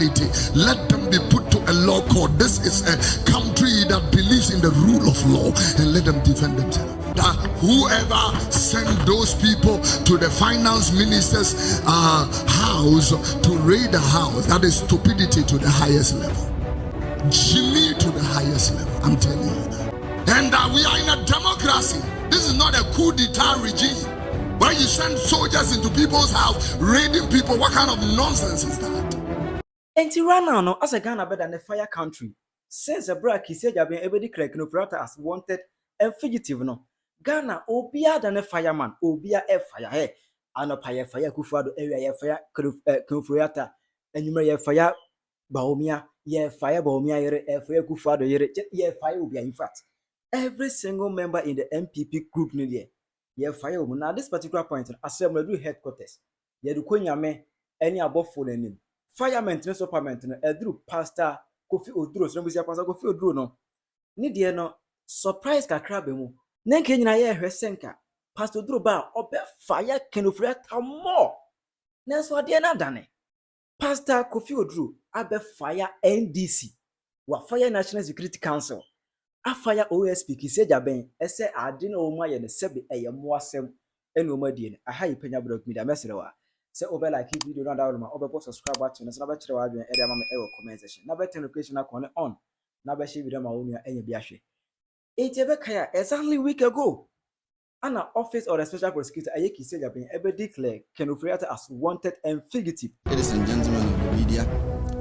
impunity. Let them be put to a law court. This is a country that believes in the rule of law, and let them defend themselves. That whoever sent those people to the finance minister's house to raid the house, that is stupidity to the highest level. Jimmy to the highest level, I'm telling you that. And we are in a democracy. This is not a coup d'etat regime where you send soldiers into people's house, raiding people. What kind of nonsense is that? And right now, no, as a Ghana better than a fire country, since a break, he said, I've been able to declare Ken Ofori Atta as wanted and fugitive. No, Ghana, obia than a fireman, obia a fire, hey, and a fire, Kufado area, fire, Ken Ofori Atta, and you may fire Baumia, fire Baumia, fire Kufado, fire will be in fact. Every single member in the MPP group, fire. Now, this particular point, assembly do headquarters, do Konyame, any above for the name. Fire maintenance or maintenance, Edru Pastor Kofi Oduro, so we say Pastor Kofi Oduro no. Ni die no surprise kakra be mu. Na kenyina ye hwesenka. Pastor Oduro ba obe fire Ken Ofori Atta more. Na so die na dane. Pastor Kofi Oduro abe fire NDC. Wa fire National Security Council. A fire OSP kiseja ben ese ade na o ma ye ne sebe eye mo asem ene o ma die ne. Aha yi Penyah blog media mesrewa. Say over like video na download my over subscribe button na ba kire wa adwen e dey ma me comment section na ba turn notification na on na ba share video ma wonu anya bi ahwe ebe kaya exactly week ago an office or a special prosecutor ayeki say jaben ebe declare Ken Ofori Atta as wanted and fugitive. Ladies and gentlemen of the media,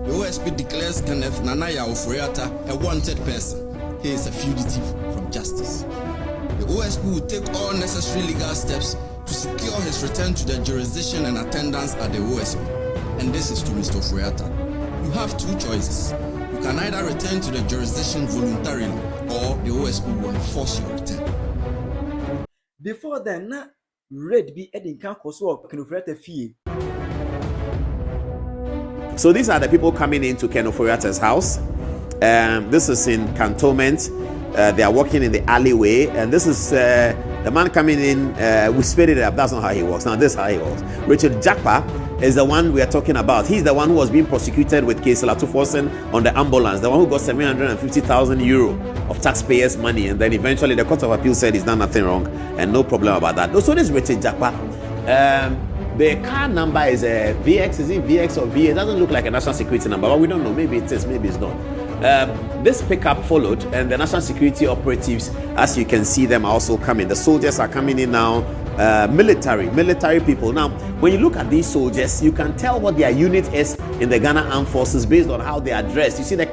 the OSP declares Kenneth Nanaya Ofori Atta a wanted person. He is a fugitive from justice. The OSP will take all necessary legal steps to secure his return to the jurisdiction and attendance at the OSP. And this is to Mr. Ofori Atta. You have two choices. You can either return to the jurisdiction voluntarily or the OSP will enforce your return. Before then, Red be Edin Kankoso Ken Ofori Atta fee. So these are the people coming into Ken Ofori Atta's house. This is in Cantonment. They are walking in the alleyway, and this is the man coming in. We sped it up. That's not how he walks. Now this is how he walks. Richard Jakpa is the one we are talking about. He's the one who was being prosecuted with case Latufosen on the ambulance, the one who got 750,000 euro of taxpayers' money, and then eventually the Court of Appeal said he's done nothing wrong and no problem about that. So this is Richard Jakpa. The car number is a VX. Is it VX or VA? It doesn't look like a national security number, but we don't know. Maybe it is, maybe it's not. This pickup followed, and the national security operatives, as you can see them, are also coming. The soldiers are coming in now. Military people. Now, when you look at these soldiers, you can tell what their unit is in the Ghana Armed Forces based on how they are dressed. You see the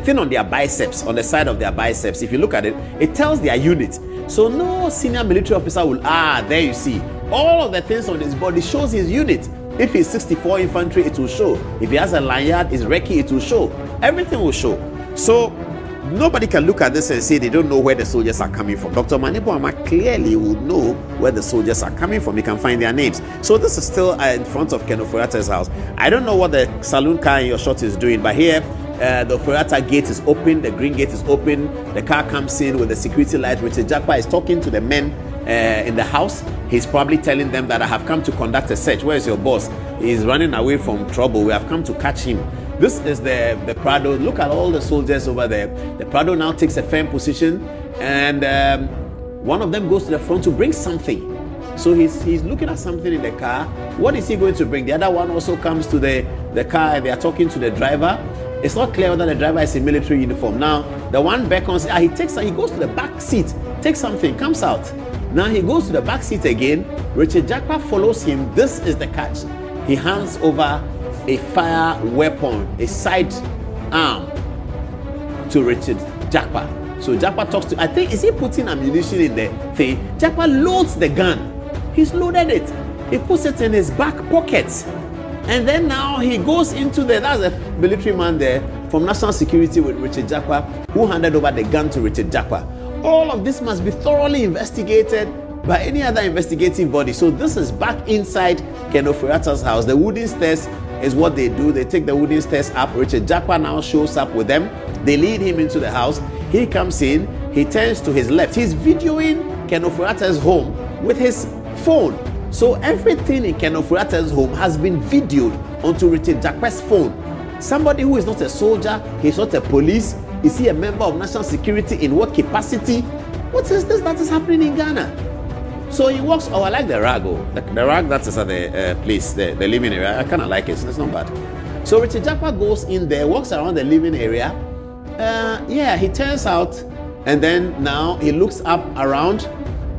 thing on their biceps, on the side of their biceps. If you look at it, it tells their unit. So no senior military officer will, there you see. All of the things on his body shows his unit. If he's 64 infantry, it will show. If he has a lanyard, his recce, it will show. Everything will show. So nobody can look at this and say they don't know where the soldiers are coming from. Dr. Manebo clearly would know where the soldiers are coming from. He can find their names. So this is still in front of Ken Ofori Atta's house. I don't know what the saloon car in your shot is doing, but here the Ofori Atta gate is open, the green gate is open, the car comes in with the security light. Richard Jakpa is talking to the men in the house. He's probably telling them that I have come to conduct a search. Where is your boss? He's running away from trouble. We have come to catch him. This is the Prado. Look at all the soldiers over there. The Prado now takes a firm position, and one of them goes to the front to bring something. So he's looking at something in the car. What is he going to bring? The other one also comes to the car, and they are talking to the driver. It's not clear whether the driver is in military uniform. Now the one beckons. He goes to the back seat, takes something, comes out. Now he goes to the back seat again. Richard Jakpa follows him. This is the catch. He hands over a fire weapon, a side arm, to Richard Jakpa. So Jakpa talks to, I think, is he putting ammunition in the thing? Jakpa loads the gun. He's loaded it. He puts it in his back pocket. And then now he goes into that's a military man there from National Security with Richard Jakpa, who handed over the gun to Richard Jakpa. All of this must be thoroughly investigated by any other investigative body. So this is back inside Ken Ofori Atta's house. The wooden stairs is what they do. They take the wooden stairs up. Richard Jakpa now shows up with them. They lead him into the house. He comes in. He turns to his left. He's videoing Ken Ofori Atta's home with his phone. So everything in Ken Ofori Atta's home has been videoed onto Richard Jakpa's phone. Somebody who is not a soldier, he's not a police, is he a member of national security? In what capacity? What is this that is happening in Ghana? So he walks, I like the rag, the rag that is at the place, the living area. I kind of like it, so it's not bad. So Richard Japa goes in there, walks around the living area. He turns out, and then now he looks up around.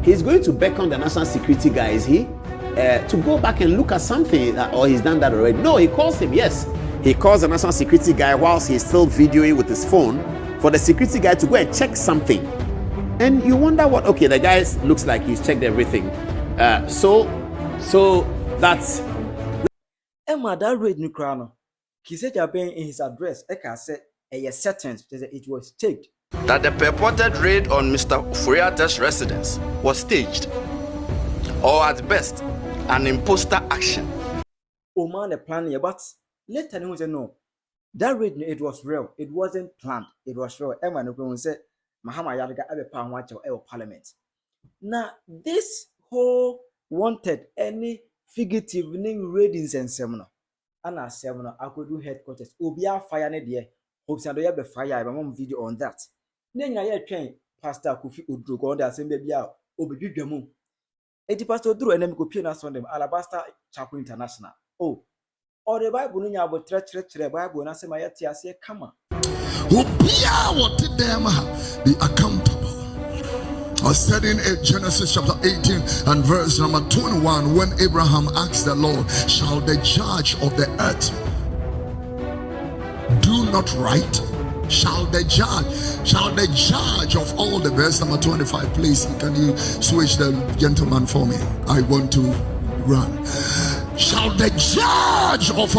He's going to beckon the national security guy, is he? To go back and look at something, or he's done that already. No, he calls him, yes. He calls the national security guy whilst he's still videoing with his phone for the security guy to go and check something. And you wonder what, okay, the guy looks like he's checked everything. So that's... Emma, that read Nukrano. He said in his address, Eka said, a sentence, it was staged. That the purported raid on Mr. Ofori Atta's residence was staged, or at best, an imposter action. Oh man, the plan here, but later he said no. That raid, it was real. It wasn't planned. It was real. Emma Nukrano said, Mahama Yadaga ever pound watch or parliament. Now, this whole wanted any fugitive name raidings and seminar. And as seminar, I could do headquarters. Obia fire ne dear. Hopes and be fire. My mom video on that. Then I train Pastor Kofi Oduro go on the assembly bia obedu dwemu. Eti Pastor Oduro and them go pay us on them Alabaster Chapel International. Oh, or the Bible no nya about tre Bible na say my tia say come. Obia what did them be accountable. I said in Genesis chapter 18 and verse number 21, when Abraham asked the Lord, shall the judge of the earth do not right? Shall the judge of all the verse number 25, please, can you switch the gentleman for me? I want to run. Shall the judge of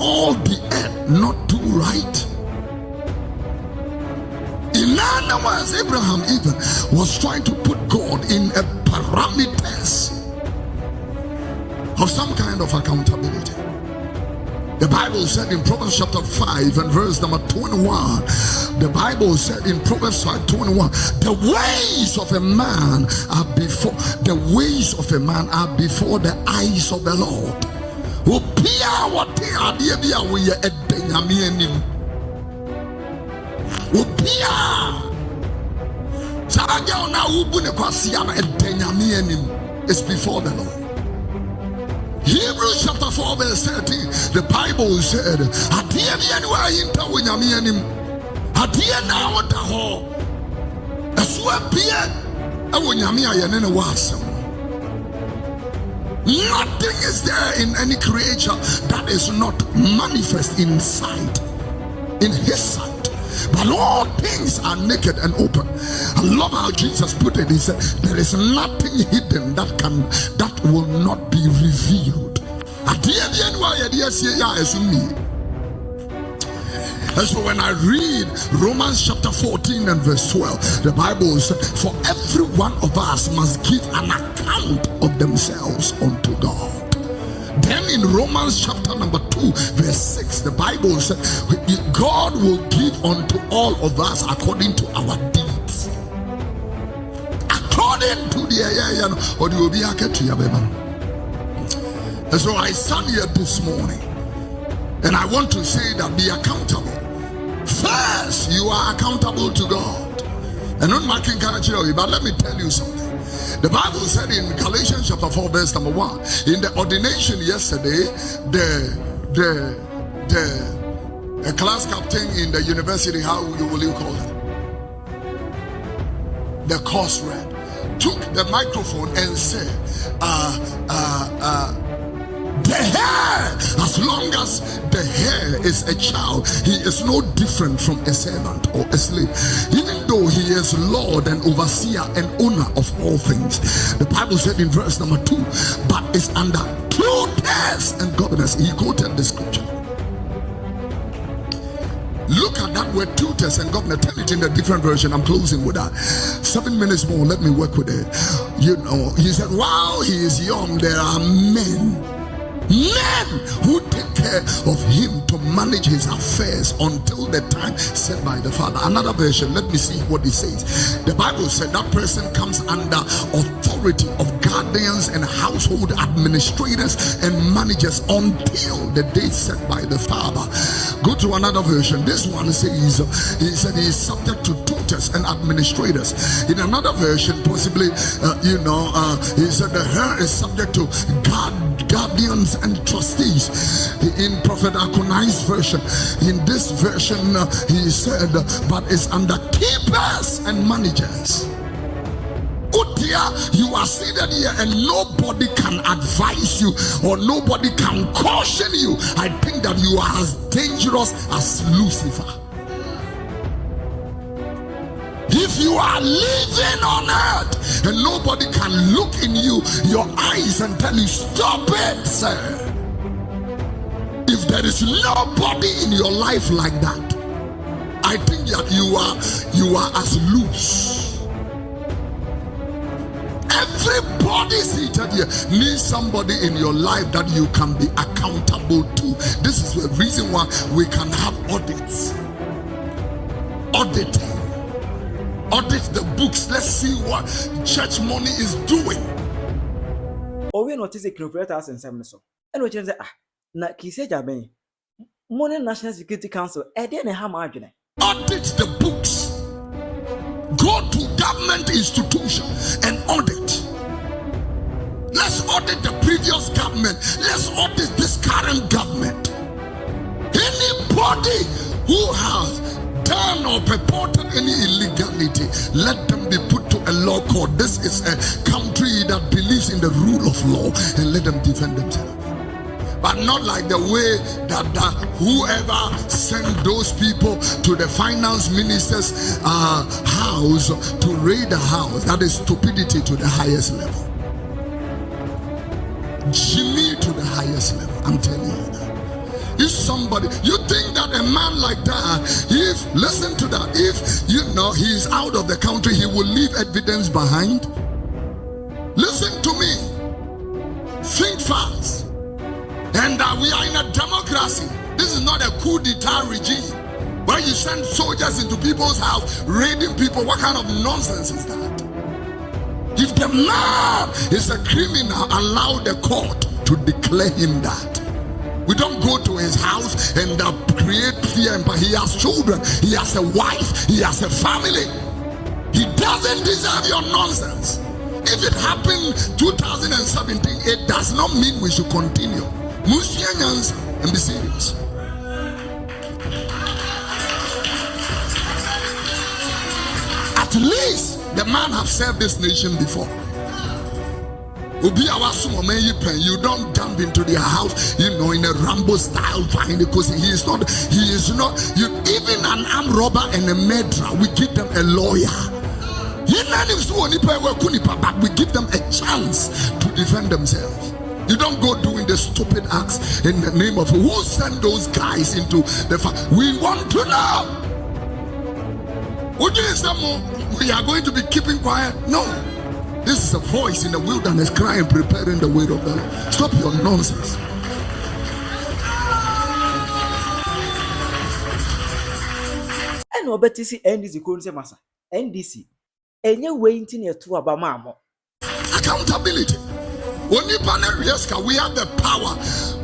all the earth not do right? In other words, Abraham even was trying to put God in a parameters of some kind of accountability. The Bible said in Proverbs chapter 5 and verse number 21, the Bible said in Proverbs 5:21, the ways of a man are before the eyes of the Lord. It's before the Lord. Hebrews chapter 4 verse 13, the Bible said, nothing is there in any creature that is not manifest in sight, in his sight. But all things are naked and open. I love how Jesus put it. He said, there is nothing hidden that will not be revealed. And so when I read Romans chapter 14 and verse 12, the Bible says, for every one of us must give an account of themselves unto God. Then in Romans chapter number 2 verse 6, the Bible says, God will give unto all of us according to our deeds. According to the and so I stand here this morning and I want to say that be accountable. First, you are accountable to God. And not making character, but let me tell you something. The Bible said in Galatians chapter 4 verse number 1, in the ordination yesterday, the class captain in the university, how will you call it? The course rep took the microphone and said, the hair, as long as the hair is a child, he is no different from a servant or a slave, even though he is Lord and overseer and owner of all things. The Bible said in verse number 2, but is under tutors and governors. He quoted the scripture. Look at that word, tutors and governor. Tell it in a different version. I'm closing with that. 7 minutes more, let me work with it. You know, he said, while he is young, there are men who take care of him to manage his affairs until the time set by the Father. Another version, let me see what it says. The Bible said that person comes under authority of guardians and household administrators and managers until the day set by the Father. Go to another version. This one says he said he is subject to tutors and administrators. In another version, possibly, he said the hair is subject to guardians and trustees. In Prophet Akunai's version, in this version, he said, but it's under keepers and managers. Oh dear, you are seated here and nobody can advise you or nobody can caution you. I think that you are as dangerous as Lucifer. If you are living on earth and nobody can look in your eyes and tell you, stop it, sir. If there is nobody in your life like that, I think that you are as loose. Everybody seated here needs somebody in your life that you can be accountable to. This is the reason why we can have audits. Auditing. Audit the books. Let's see what church money is doing. Or we notice a Kofi Oduro and Simon so. And we say, na kise jaben. Money National Security Council. Then a ham argument. Audit the books. Go to government institution and audit. Let's audit the previous government. Let's audit this current government. Anybody who has done or purported any illegality, let them be put to a law court. This is a country that believes in the rule of law, and let them defend themselves. But not like the way that whoever sent those people to the finance minister's house to raid the house. That is stupidity to the highest level. Jimmy to the highest level. I'm telling you that. If somebody, you think that a man like that, listen to that, if he is out of the country, he will leave evidence behind. Listen to me. Think fast. And we are in a democracy. This is not a coup d'etat regime where you send soldiers into people's house, raiding people. What kind of nonsense is that? If the man is a criminal, allow the court to declare him that. We don't go to his house and create fear. But he has children, he has a wife, he has a family. He doesn't deserve your nonsense. If it happened 2017, it does not mean we should continue. Musians and be serious. At least the man have served this nation before. You don't jump into their house, in a Rambo style, fine, because he is not. Even an armed robber and a murderer, we give them a lawyer. But we give them a chance to defend themselves. You don't go doing the stupid acts in the name of who sent those guys into the fire. We want to know. We are going to be keeping quiet? No. This is a voice in the wilderness crying, preparing the way of God. Stop your nonsense. And obetisi NDC couldn't say massa. NDC. Any way into your two abamamo. Accountability. We have the power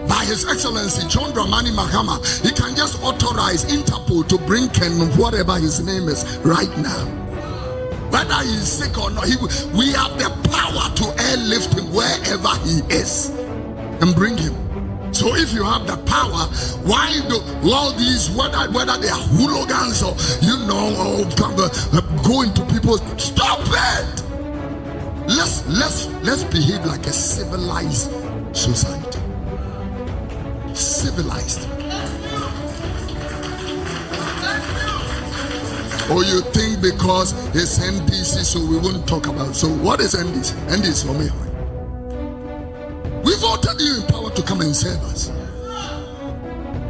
by His Excellency John Mahama. He can just authorize Interpol to bring Ken, whatever his name is, right now. Whether he is sick or not, we have the power to airlift him wherever he is and bring him. So if you have the power, why do all these, whether they are hooligans or go into people's, stop it. Let's behave like a civilized society. Civilized. Or you think because it's NDC, so we won't talk about it. So what is NDC? NDC for me. We voted you in power to come and serve us.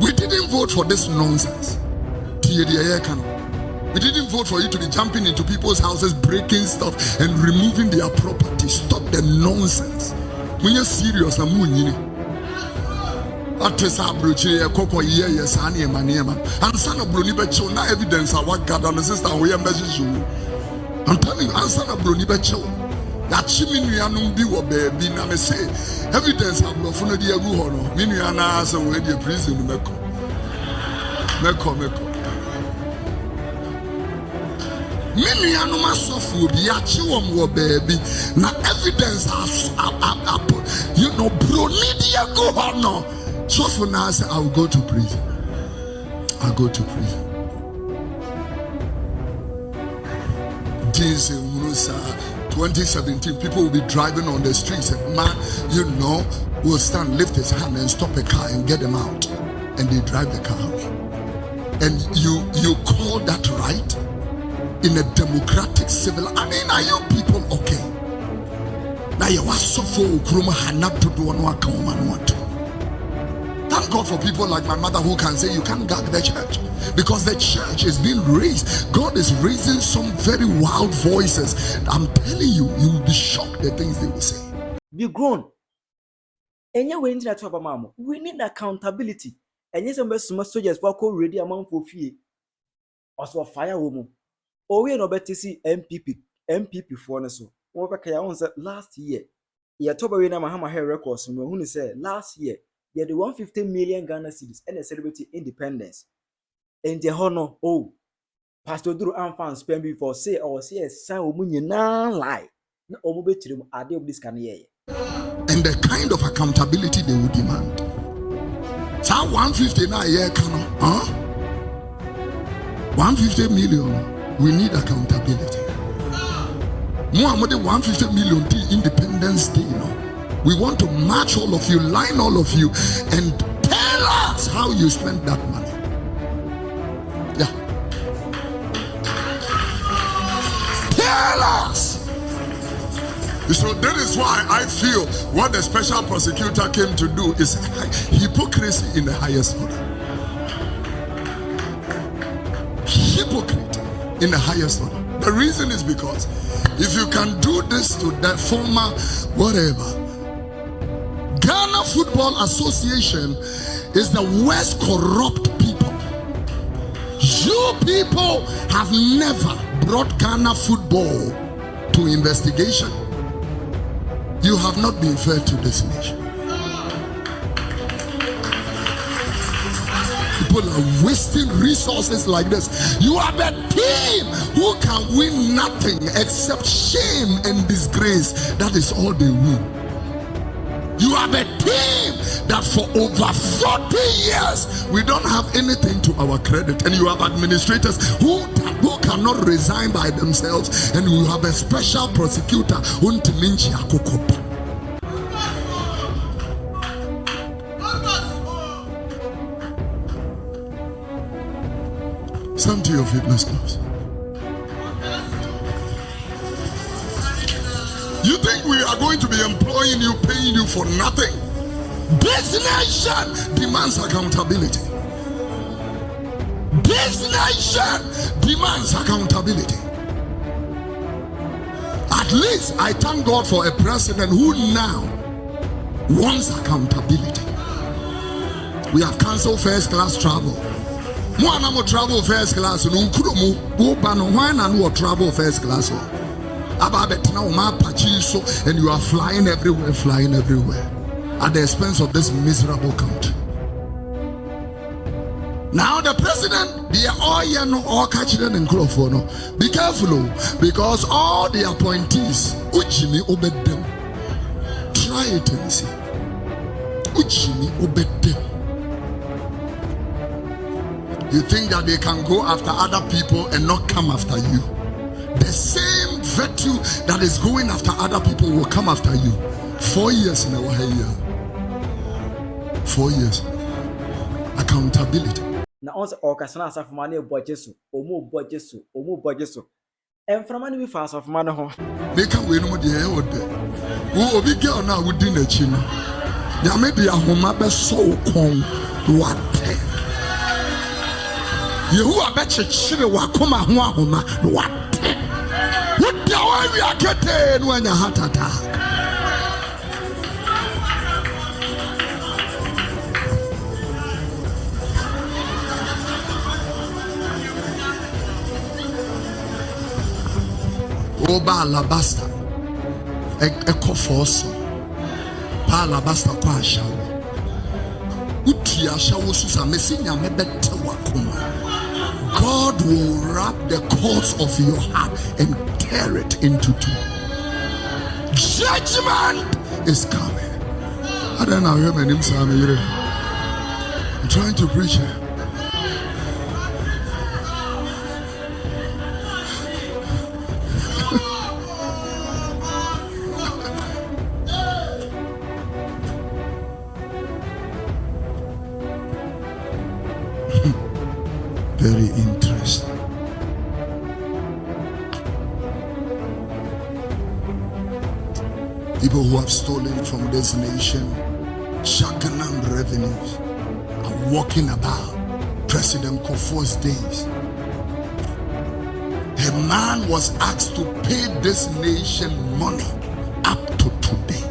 We didn't vote for this nonsense. We didn't vote for you to be jumping into people's houses, breaking stuff and removing their property. Stop the nonsense. When you're serious, I'm moving. And son of Bruni Becho, now evidence of what God and the sister we are measuring. I'm telling you, and son of Bruni Becho, that Chiminianum be what baby, now say evidence of Lofuno Diaguhono, Miniana, so where the prison. Many animal suffer be achieved wo baby. Now evidence has you know bro media go on no. So for now I say I will go to prison. I'll go to prison. This 2017 people will be driving on the streets and man, you know, will stand, lift his hand and stop a car and get them out. And they drive the car away. And you call that right? In a democratic civil, I mean, are you people okay? Now you are so full to do one. Thank God for people like my mother who can say you can't gag the church, because the church is being raised. God is raising some very wild voices. I'm telling you, you will be shocked the things they will say. Be grown. And you went to a mama. We need accountability. And yes, some soldiers walk already among for fear. Also, fire woman. Oh, we know better to see MPP for us. What last year, you told me John Mahama hair records. Who said last year, you had the 150 million Ghana cedis and a celebrity independence. And the honor, oh, Pastor Oduro and fans spend before say or say a sign of money now lie. No, almost to them, are they of this kind of year? And the kind of accountability they would demand. So 159 year canon, huh? 150 million. We need accountability. More than 150 million Independence Day, you know. We want to match all of you, line all of you, and tell us how you spend that money. Yeah. Tell us. So that is why I feel what the special prosecutor came to do is hypocrisy in the highest order. Hypocrite in the highest order. The reason is because if you can do this to the former whatever, Ghana Football Association is the worst corrupt people. You people have never brought Ghana football to investigation. You have not been fair to this nation. People are wasting resources like this. You are the team who can win nothing except shame and disgrace. That is all they win. You are the team that for over 40 years we don't have anything to our credit, and you have administrators who cannot resign by themselves, and you have a special prosecutor Untiminchi Akokopa. Stand to your feet, let's close. You think we are going to be employing you, paying you for nothing? This nation demands accountability. This nation demands accountability. At least I thank God for a president who now wants accountability. We have cancelled first class travel. Mo travel first class. No travel first class. And you are flying everywhere at the expense of this miserable country. Now the president, they are all catching in Crawford. Be careful, because all the appointees, Ujimi obey them. Try it and see. Ujimi obey them. You think that they can go after other people and not come after you? The same virtue that is going after other people will come after you. 4 years in our year. 4 years. Accountability. Now also orchestra of money budgesu, omu budgesu. And from money we fast of money home. They can win with the hair or there. Who be girl now with dinner chino? Yamedia home so con what? You are better chile wakoma homa what? What the way we are getting when a heart attack? Oba alabasta, ekofoso, pa alabasta kwa shawo. Uti ya shawo susa mesinya mebete God will wrap the cords of your heart and tear it into two. Judgment is coming. I don't know how many times I'm trying to preach here. Very interesting. People who have stolen from this nation, shotgun revenues, are walking about President Kofi's days. A man was asked to pay this nation money up to today.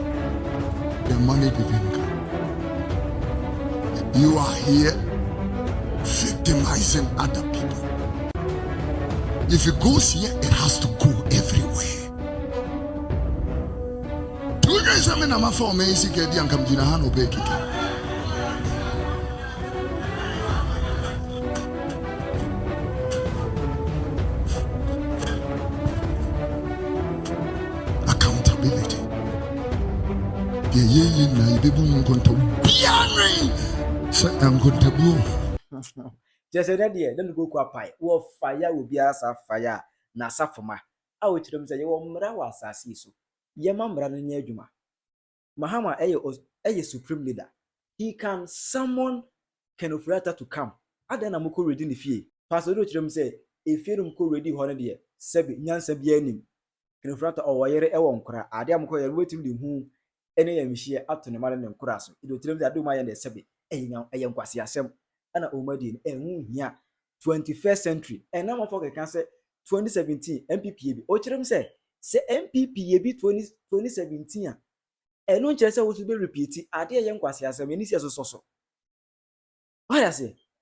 The money didn't come. You are here victimizing other people. If it goes here, it has to go everywhere. Accountability. Just that dear, don't go kwa pai. Wo fire will be as a fire. Na safoma. I will tell them say you mra was asiso. Yema mra no nya adwuma. Mahama a supreme leader. He can summon Ken Ofori Atta to come. Adena moko ready ni fie. Pastor do tell them say if you mko ready ho na de sebi nyansa bia nim. Ken Ofori Atta o yere e won kora. Ade amko yere wetim de hu ene ya mihie ato ne mare ne nkora so. Do tell them say adoma ya na sebi. Eyan kwase asem. Ana omadi enwu hia 21st century and now for can say 2017 MPP bi o kirem say MPP bi 2017 a eno nche say wo be repeat ade ye nkwase asem eni sie so why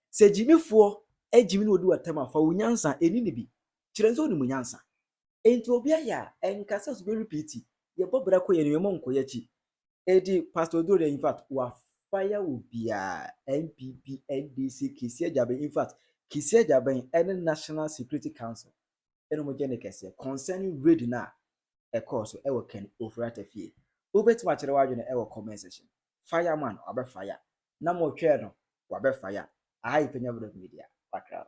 say jimifo ejimi no odi watama fa wonyansa eni ne bi kirenzo oni munyansa enti obi aya enkasa so be repeat ye bobra ko ye ne mo nkoye chi edi Pastor Oduro in fact wa fire will be NPP, NDC, Kisia Jaben. In fact, Kisia Jaben and National Security Council. Concerning raid now, a course, I will Ken Ofori Atta fee. Ubet much the word in our comment section. Fireman, or fire. No more chair, no, or fire. I Penyah media. Background.